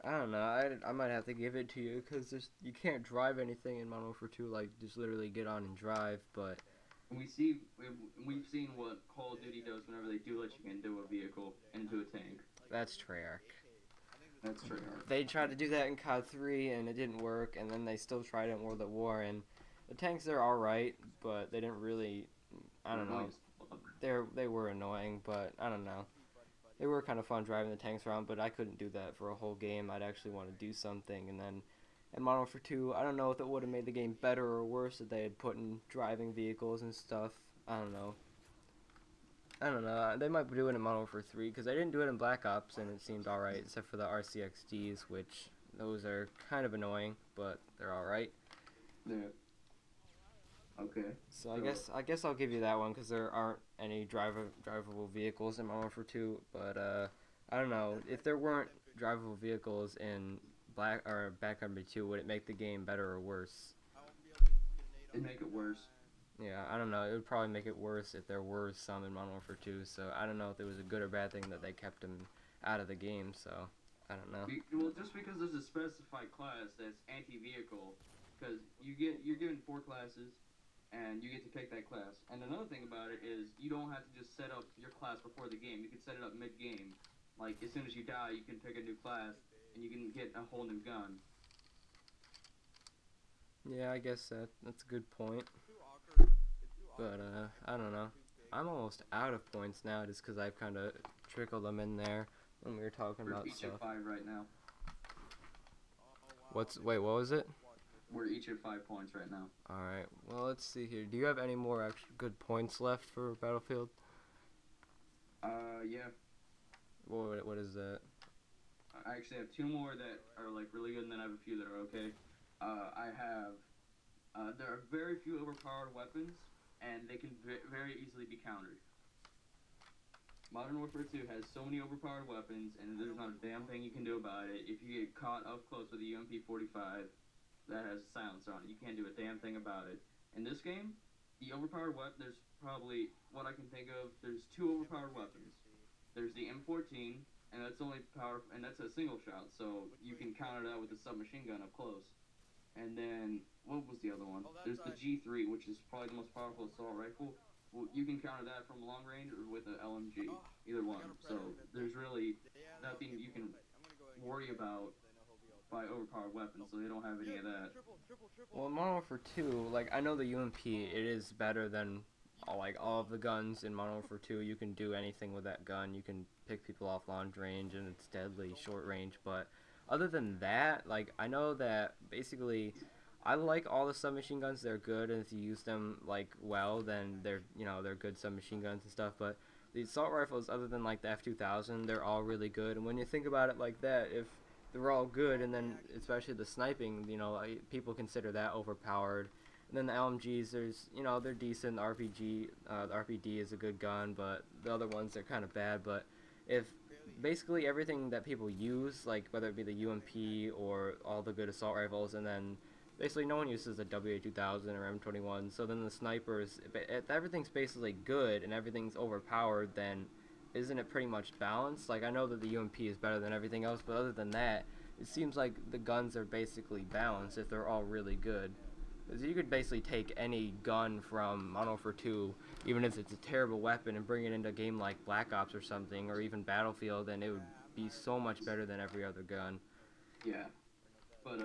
I don't know. I might have to give it to you because you can't drive anything in Modern Warfare 2. Like just literally get on and drive. But And we've seen what Call of Duty does whenever they do let you get into a vehicle and into a tank. that's Treyarch. That's Treyarch. They tried to do that in COD 3 and it didn't work, and then they still tried it in World at War. And the tanks are all right, but they didn't really. I They're don't annoying know. as fuck. They were annoying, but I don't know. They were kind of fun driving the tanks around, but I couldn't do that for a whole game. I'd actually want to do something, and then in Modern Warfare 2, I don't know if it would have made the game better or worse if they had put in driving vehicles and stuff. I don't know. I don't know. They might do it in Modern Warfare 3 because they didn't do it in Black Ops, and it seemed alright, except for the RCXDs, which those are kind of annoying, but they're alright. Yeah. Okay. So I So guess I guess I'll give you that one because there aren't any drivable vehicles in Modern Warfare 2. But I don't know if there weren't drivable vehicles in Black Ops 2, would it make the game better or worse? it'd make it worse. Yeah, I don't know. It would probably make it worse if there were some in Modern Warfare 2. So I don't know if it was a good or bad thing that they kept them out of the game. So I don't know. Well, just because there's a specified class that's anti-vehicle, because you're given four classes, and you get to pick that class. And another thing about it is you don't have to just set up your class before the game. You can set it up mid-game. Like as soon as you die, you can pick a new class, and you can get a whole new gun. Yeah, I guess that's a good point. But I don't know. I'm almost out of points now just because I've kind of trickled them in there when we were talking We're about each at stuff. five right now. Wait, what was it? We're each at 5 points right now. All right. Well, let's see here. Do you have any more good points left for Battlefield? Yeah. What is that? I actually have two more that are like really good, and then I have a few that are okay. I have there are very few overpowered weapons, and they can very easily be countered. Modern Warfare 2 has so many overpowered weapons, and there's not a damn thing you can do about it. If you get caught up close with a UMP-45 that has a silencer on it, you can't do a damn thing about it. In this game, the overpowered weapon, there's probably, what I can think of, there's two overpowered weapons. There's the M14, and that's only power, and that's a single shot, so you can counter that with a submachine gun up close. And then what was the other one? There's the G3, which is probably the most powerful assault rifle. Well, you can counter that from long range or with an LMG, either one. So there's really nothing you can worry about by overpowered weapons. So they don't have any of that. Well, in Modern Warfare 2, like I know the UMP, it is better than all of the guns in Modern Warfare 2. You can do anything with that gun. You can pick people off long range, and it's deadly short range. But other than that, like I know that basically, I like all the submachine guns. They're good, and if you use them like well, then they're good submachine guns and stuff. But the assault rifles, other than like the F2000, they're all really good. And when you think about it like that, if they're all good, and then especially the sniping, people consider that overpowered. And then the LMGs, they're decent. The RPD is a good gun, but the other ones are kind of bad. But if basically everything that people use, like whether it be the UMP or all the good assault rifles, and then basically no one uses the WA2000 or M21, so then the snipers, if everything's basically good and everything's overpowered, then isn't it pretty much balanced? Like I know that the UMP is better than everything else, but other than that, it seems like the guns are basically balanced if they're all really good. Because you could basically take any gun from Modern Warfare 2, even if it's a terrible weapon, and bring it into a game like Black Ops or something, or even Battlefield, and it would be so much better than every other gun. Yeah. But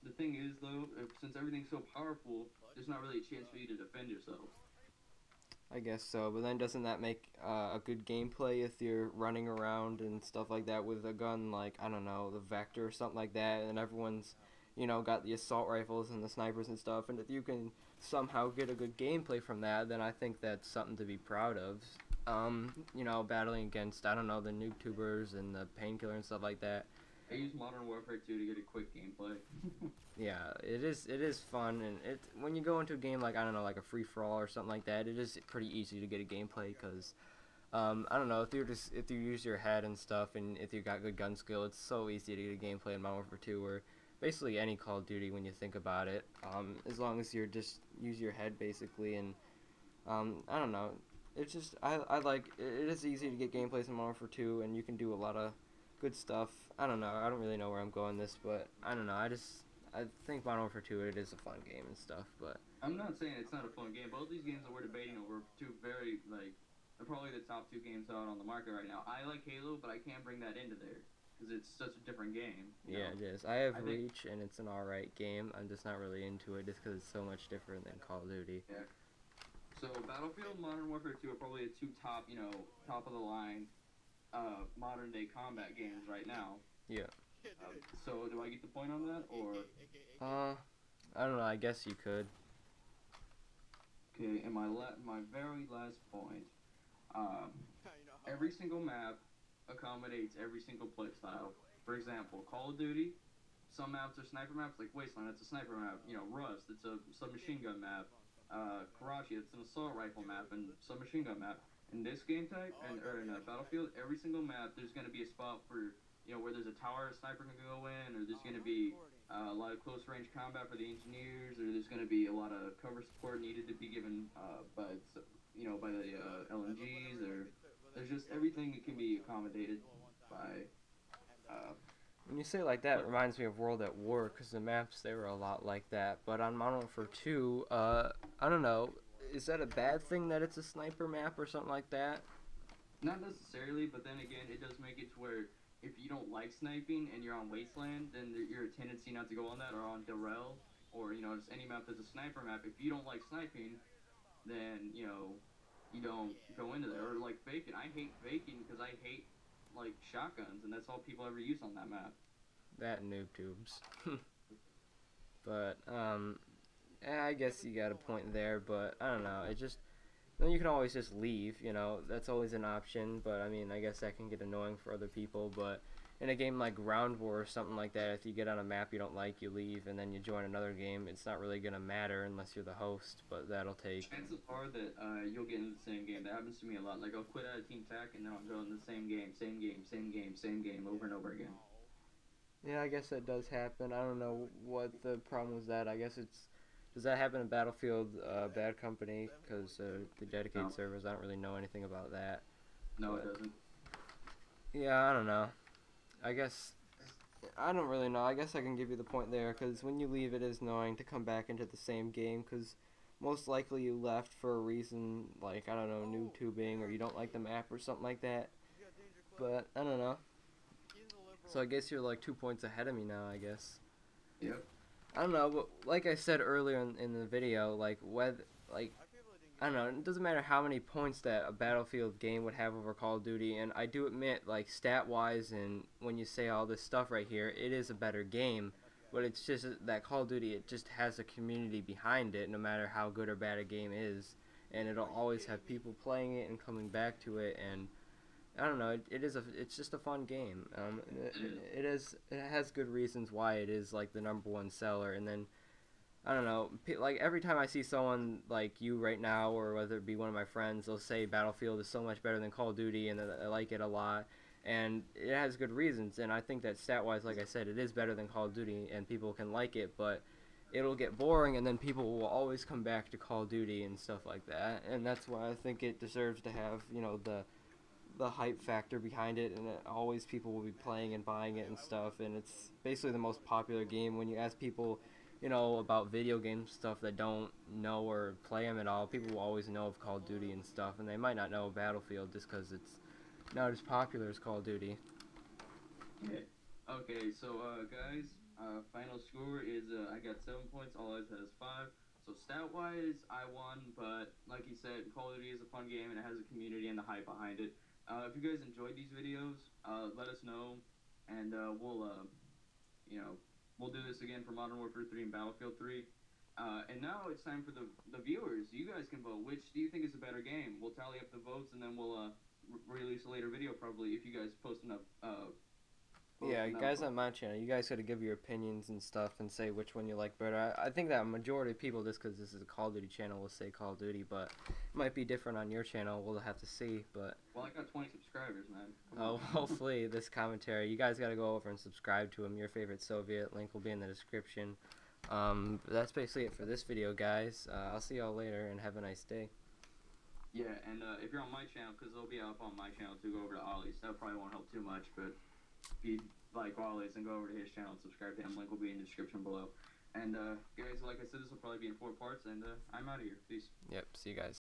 the thing is though, since everything's so powerful, there's not really a chance for you to defend yourself. I guess so, but then doesn't that make a good gameplay if you're running around and stuff like that with a gun like, I don't know, the Vector or something like that, and everyone's, got the assault rifles and the snipers and stuff, and if you can somehow get a good gameplay from that, then I think that's something to be proud of. Battling against, I don't know, the noob tubers and the painkiller and stuff like that. I use Modern Warfare 2 to get a quick gameplay. Yeah, it is fun, and when you go into a game like, I don't know, like a free for all or something like that, it is pretty easy to get a gameplay because I don't know, if you use your head and stuff, and if you got good gun skill, it's so easy to get a gameplay in Modern Warfare 2 or basically any Call of Duty when you think about it. As long as you're just use your head basically, and I don't know, it's just I like it is easy to get gameplays in Modern Warfare 2, and you can do a lot of good stuff. I don't know. I don't really know where I'm going this, but I don't know. I think Modern Warfare 2 it is a fun game and stuff, but I'm not saying it's not a fun game. Both these games that we're debating over are two very like they're probably the top two games out on the market right now. I like Halo, but I can't bring that into there because it's such a different game. yeah, it is. I have I think Reach and it's an alright game. I'm just not really into it just because it's so much different than Call of Duty. yeah. So Battlefield and Modern Warfare 2 are probably the two top, top of the line modern day combat games right now. Yeah. So do I get the point on that or I don't know. I guess you could. okay? And my very last point, um, every single map accommodates every single play style. For example, Call of Duty, some maps are sniper maps, like Wasteland, that's a sniper map. Rust, it's a submachine gun map. Karachi, it's an assault rifle map and submachine gun map. In this game type, or in Battlefield, every single map, there's going to be a spot for, where there's a tower a sniper can go in, or there's going to be a lot of close range combat for the engineers, or there's going to be a lot of cover support needed to be given by the LMGs, or there's just everything that can be accommodated by. When you say it like that, it reminds me of World at War, because the maps, they were a lot like that. But on Modern Warfare 2, I don't know, is that a bad thing that it's a sniper map or something like that? Not necessarily, but then again, it does make it to where if you don't like sniping and you're on Wasteland, then your tendency not to go on that, or on Darrell, or just any map that's a sniper map. If you don't like sniping, then you don't go into there. Or like Bacon, I hate Bacon because I hate like shotguns, and that's all people ever use on that map. That and noob tubes. But, yeah, I guess you got a point there, but I don't know. It just, then you can always just leave, that's always an option, but I mean, I guess that can get annoying for other people, but in a game like Ground War or something like that, if you get on a map you don't like, you leave, and then you join another game, it's not really going to matter unless you're the host, but that'll take... Chances are that you'll get into the same game. That happens to me a lot. Like, I'll quit out of Team TAC, and then I'll go in the same game, over and over again. Yeah, I guess that does happen. I don't know what the problem was that. I guess it's... Does that happen in Battlefield Bad Company? Because the dedicated servers, I don't really know anything about that. No, but, it doesn't. Yeah, I don't know. I guess... I don't really know. I guess I can give you the point there, because when you leave, it is annoying to come back into the same game, because most likely you left for a reason, like, I don't know, noob tubing, or you don't like the map or something like that. But, I don't know. So I guess you're like 2 points ahead of me now, I guess. Yep. I don't know, but like I said earlier in the video, like, I don't know, it doesn't matter how many points that a Battlefield game would have over Call of Duty, and I do admit, like, stat-wise, and when you say all this stuff right here, it is a better game, but it's just that Call of Duty, it just has a community behind it, no matter how good or bad a game is, and it'll always have people playing it and coming back to it, and I don't know, it's just a fun game. It has good reasons why it is, like, the #1 seller, and then I don't know, like, every time I see someone like you right now, or whether it be one of my friends, they'll say Battlefield is so much better than Call of Duty, and I like it a lot, and it has good reasons, and I think that stat-wise, like I said, it is better than Call of Duty, and people can like it, but it'll get boring, and then people will always come back to Call of Duty and stuff like that, and that's why I think it deserves to have, the hype factor behind it, and always people will be playing and buying it and stuff, and it's basically the most popular game. When you ask people about video game stuff that don't know or play them at all, people will always know of Call of Duty and stuff, and they might not know of Battlefield just because it's not as popular as Call of Duty. Yeah. Okay, so guys, final score is I got 7 points. Ollies has 5. So stat-wise, I won, but like you said, Call of Duty is a fun game and it has a community and the hype behind it. If you guys enjoyed these videos, let us know, and we'll do this again for Modern Warfare 3 and Battlefield 3. And now it's time for the viewers. You guys can vote. Which do you think is a better game? We'll tally up the votes, and then we'll release a later video probably if you guys post enough. Yeah, guys on my channel, you guys got to give your opinions and stuff and say which one you like better. I think that a majority of people, just because this is a Call of Duty channel, will say Call of Duty, but it might be different on your channel. We'll have to see, but... Well, I got 20 subscribers, man. Oh, hopefully this commentary, you guys got to go over and subscribe to him. Your favorite Soviet, link will be in the description. That's basically it for this video, guys. I'll see y'all later, and have a nice day. Yeah, and if you're on my channel, because they'll be up on my channel too, go over to Ollie's. That probably won't help too much, but... be like Ollies and go over to his channel and subscribe to him. Link will be in the description below. And guys, like I said, this will probably be in 4 parts, and I'm out of here. Peace. Yep. See you guys.